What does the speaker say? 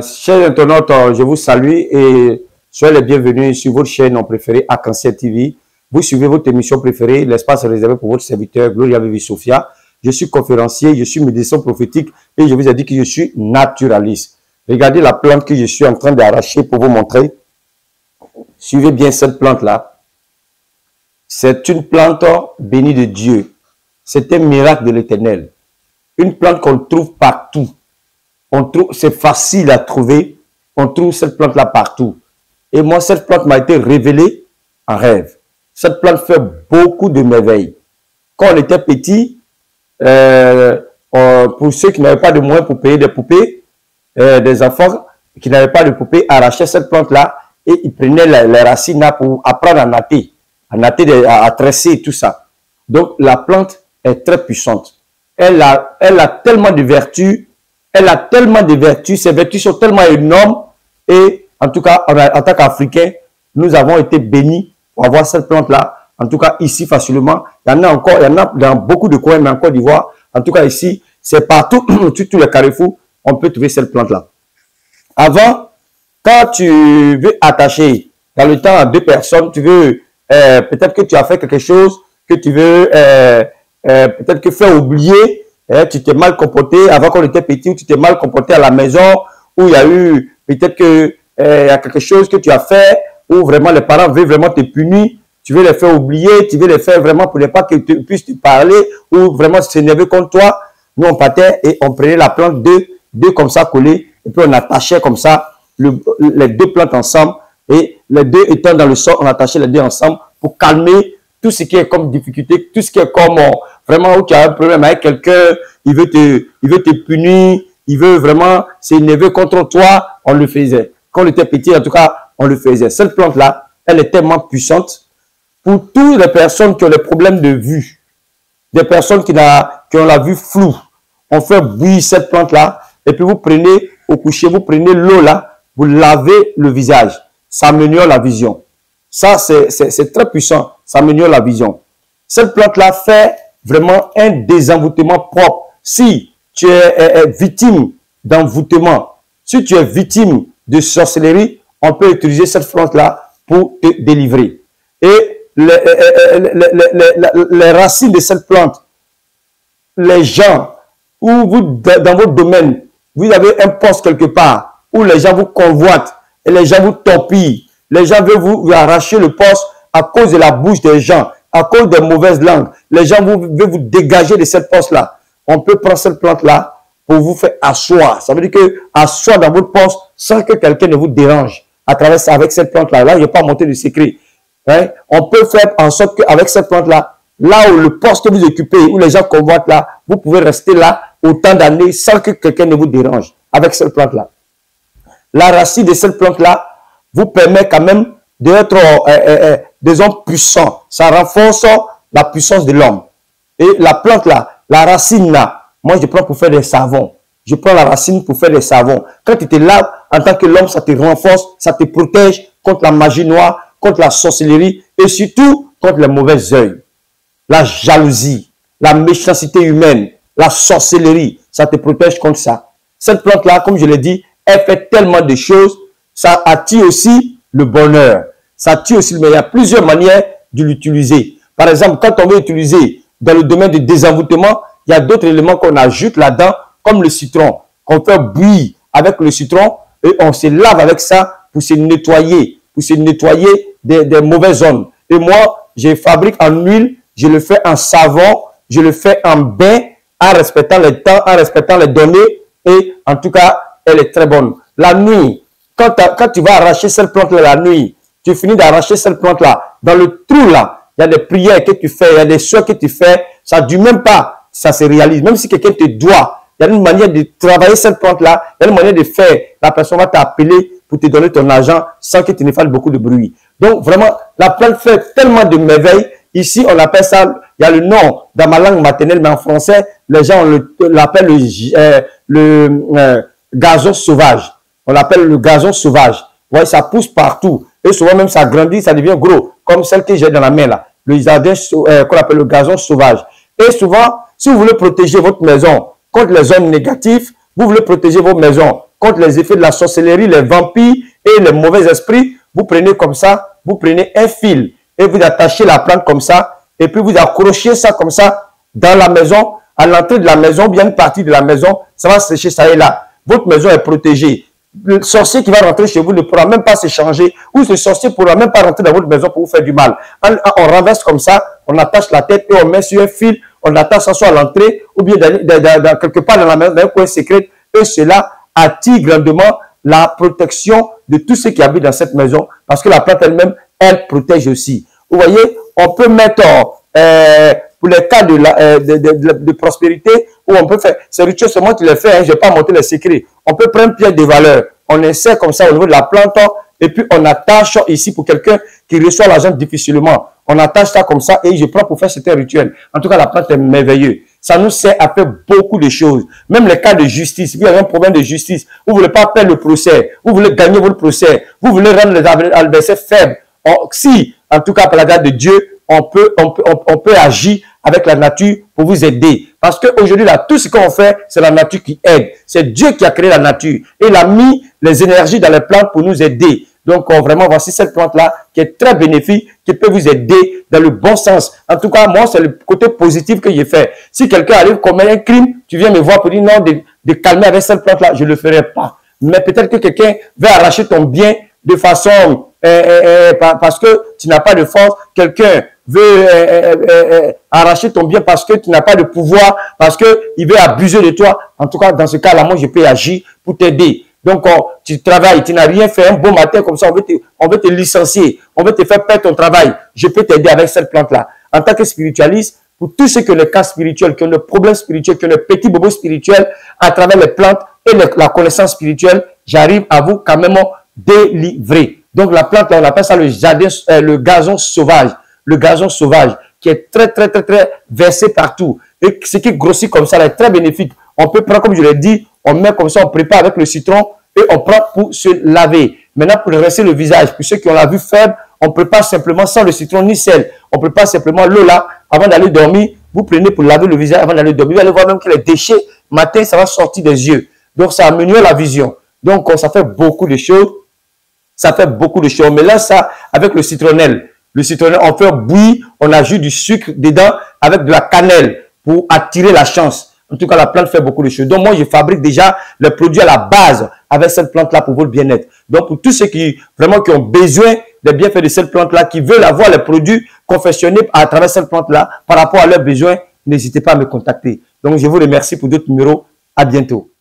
Chers internautes, je vous salue et soyez les bienvenus sur votre chaîne préférée Arc-en-Ciel TV. Vous suivez votre émission préférée, l'espace réservé pour votre serviteur Gloria Vivi Sophia. Je suis conférencier, je suis médecin prophétique et je vous ai dit que je suis naturaliste. Regardez la plante que je suis en train d'arracher pour vous montrer. Suivez bien cette plante-là. C'est une plante bénie de Dieu. C'est un miracle de l'Éternel. Une plante qu'on trouve partout. C'est facile à trouver. On trouve cette plante-là partout. Et moi, cette plante m'a été révélée en rêve. Cette plante fait beaucoup de merveilles. Quand on était petit, pour ceux qui n'avaient pas de moyens pour payer des poupées, des enfants qui n'avaient pas de poupées arrachaient cette plante-là et ils prenaient les racines là pour apprendre à natter, à tresser, tout ça. Donc, la plante est très puissante. Elle a tellement de vertus. Elle a tellement de vertus. Ses vertus sont tellement énormes. Et en tout cas, en tant qu'Africains, nous avons été bénis pour avoir cette plante-là. En tout cas, ici, facilement. Il y en a encore, il y en a dans beaucoup de coins, mais en Côte d'Ivoire. En tout cas, ici, c'est partout, sur tous les carrefours, on peut trouver cette plante-là. Avant, quand tu veux attacher dans le temps à deux personnes, tu veux, peut-être que tu as fait quelque chose, que tu veux, peut-être que faire oublier, tu t'es mal comporté avant qu'on était petit, ou tu t'es mal comporté à la maison, ou il y a eu, peut-être que, il y a quelque chose que tu as fait, où vraiment les parents veulent vraiment te punir, tu veux les faire oublier, tu veux les faire vraiment pour ne pas qu'ils puissent te parler, ou vraiment s'énerver contre toi. Nous, on partait et on prenait la plante deux comme ça collées, et puis on attachait comme ça les deux plantes ensemble, et les deux étant dans le sol, on attachait les deux ensemble pour calmer tout ce qui est comme difficulté, tout ce qui est comme vraiment où tu as un problème avec quelqu'un, il veut te punir, il veut vraiment s'énerver contre toi, on le faisait. Quand on était petit, en tout cas, on le faisait. Cette plante-là, elle est tellement puissante pour toutes les personnes qui ont des problèmes de vue, des personnes qui ont la vue floue. On fait bouillir cette plante-là et puis vous prenez au coucher, vous prenez l'eau là, vous lavez le visage. Ça améliore la vision. Ça, c'est très puissant. Ça améliore la vision. Cette plante-là fait vraiment un désenvoûtement propre. Si tu es victime d'envoûtement, si tu es victime de sorcellerie, on peut utiliser cette plante-là pour te délivrer. Et les racines de cette plante, les gens, ou vous, dans votre domaine, vous avez un poste quelque part, où les gens vous convoitent, et les gens vous torpillent, les gens veulent vous arracher le poste à cause de la bouche des gens, à cause des mauvaises langues. Les gens veulent vous dégager de cette poste-là. On peut prendre cette plante-là pour vous faire asseoir. Ça veut dire que asseoir dans votre poste sans que quelqu'un ne vous dérange à travers avec cette plante-là. Là, je n'ai pas monté le secret. Hein? On peut faire en sorte qu'avec cette plante-là, là où le poste que vous occupez, où les gens convoitent là, vous pouvez rester là autant d'années sans que quelqu'un ne vous dérange avec cette plante-là. La racine de cette plante-là vous permet quand même d'être, disons, puissant. Ça renforce la puissance de l'homme. Et la plante là, la racine là, moi je prends pour faire des savons. Je prends la racine pour faire des savons. Quand tu es là, en tant que l'homme, ça te renforce, ça te protège contre la magie noire, contre la sorcellerie et surtout contre les mauvais œils. La jalousie, la méchanceté humaine, la sorcellerie, ça te protège contre ça. Cette plante là, comme je l'ai dit, elle fait tellement de choses. Ça attire aussi le bonheur. Ça attire aussi le bonheur. Il y a plusieurs manières de l'utiliser. Par exemple, quand on veut utiliser dans le domaine du désenvoûtement, il y a d'autres éléments qu'on ajoute là-dedans, comme le citron, qu'on fait bouillir avec le citron et on se lave avec ça pour se nettoyer des mauvaises zones. Et moi, je fabrique en huile, je le fais en savon, je le fais en bain, en respectant les temps, en respectant les données et en tout cas, elle est très bonne. La nuit, quand tu vas arracher cette plante-là la nuit, tu finis d'arracher cette plante-là, dans le trou là, il y a des prières que tu fais, il y a des soins que tu fais, ça ne dure même pas, ça se réalise. Même si quelqu'un te doit, il y a une manière de travailler cette plante-là, il y a une manière de faire, la personne va t'appeler pour te donner ton argent sans que tu ne fasses beaucoup de bruit. Donc vraiment, la plante fait tellement de merveilles. Ici, on appelle ça, il y a le nom dans ma langue maternelle, mais en français, les gens l'appellent le gazon sauvage. On l'appelle le gazon sauvage. Ouais, ça pousse partout. Et souvent même ça grandit, ça devient gros. Comme celle que j'ai dans la main là. Le jardin qu'on appelle le gazon sauvage. Et souvent, si vous voulez protéger votre maison contre les ondes négatives, vous voulez protéger votre maison contre les effets de la sorcellerie, les vampires et les mauvais esprits. Vous prenez comme ça, vous prenez un fil et vous attachez la plante comme ça et puis vous accrochez ça comme ça dans la maison, à l'entrée de la maison, bien une partie de la maison, ça va sécher ça et là. Votre maison est protégée. Le sorcier qui va rentrer chez vous ne pourra même pas se changer ou ce sorcier ne pourra même pas rentrer dans votre maison pour vous faire du mal. On renverse comme ça, on attache la tête et on met sur un fil, on attache ça soit à l'entrée ou bien quelque part dans la maison, dans un coin secret et cela attire grandement la protection de tous ceux qui habitent dans cette maison parce que la plante elle-même, elle protège aussi. Vous voyez, on peut mettre pour les cas de prospérité où on peut faire, ces rituels, c'est moi qui les fais, hein, je n'ai pas montré les secrets. On peut prendre une pierre de valeur, on insère comme ça au niveau de la plante et puis on attache ici pour quelqu'un qui reçoit l'argent difficilement. On attache ça comme ça et je prends pour faire certains rituels. En tout cas, la plante est merveilleuse. Ça nous sert à faire beaucoup de choses. Même les cas de justice, vous avez un problème de justice, vous ne voulez pas perdre le procès, vous voulez gagner votre procès, vous voulez rendre les adversaires faibles. Si, en tout cas, par la grâce de Dieu, on peut agir avec la nature pour vous aider. Parce qu'aujourd'hui, là, tout ce qu'on fait, c'est la nature qui aide. C'est Dieu qui a créé la nature. Et il a mis les énergies dans les plantes pour nous aider. Donc, vraiment, voici cette plante-là qui est très bénéfique, qui peut vous aider dans le bon sens. En tout cas, moi, c'est le côté positif que j'ai fait. Si quelqu'un arrive commettre un crime, tu viens me voir pour dire non, de calmer avec cette plante-là, je ne le ferai pas. Mais peut-être que quelqu'un veut arracher ton bien de façon, parce que tu n'as pas de force. Quelqu'un veut arracher ton bien parce que tu n'as pas de pouvoir, parce qu'il veut abuser de toi. En tout cas, dans ce cas-là, moi, je peux agir pour t'aider. Donc, tu travailles, tu n'as rien fait, un bon matin comme ça, on veut te licencier, on veut te faire perdre ton travail. Je peux t'aider avec cette plante-là. En tant que spiritualiste, pour tous ceux qui ont le cas spirituel, qui ont le problème spirituel, qui ont le petit bobo spirituel, à travers les plantes et la connaissance spirituelle, j'arrive à vous quand même délivrer. Donc, la plante, là, on appelle ça le gazon sauvage. Le gazon sauvage, qui est très versé partout. Et ce qui grossit comme ça, là, est très bénéfique. On peut prendre, comme je l'ai dit, on met comme ça, on prépare avec le citron et on prend pour se laver. Maintenant, pour rincer le visage, pour ceux qui ont la vue faible, on prépare simplement sans le citron ni sel. On prépare simplement l'eau là, avant d'aller dormir. Vous prenez pour laver le visage avant d'aller dormir. Vous allez voir même que les déchets, matin, ça va sortir des yeux. Donc, ça améliore la vision. Donc, ça fait beaucoup de choses. Ça fait beaucoup de choses. On mélange ça avec le citronnelle. Le citronnelle, on fait bouillir, on ajoute du sucre dedans avec de la cannelle pour attirer la chance. En tout cas, la plante fait beaucoup de choses. Donc, moi, je fabrique déjà les produits à la base avec cette plante-là pour votre bien-être. Donc, pour tous ceux qui ont besoin des bienfaits de cette plante-là, qui veulent avoir les produits confectionnés à travers cette plante-là par rapport à leurs besoins, n'hésitez pas à me contacter. Donc, je vous remercie pour d'autres numéros. À bientôt.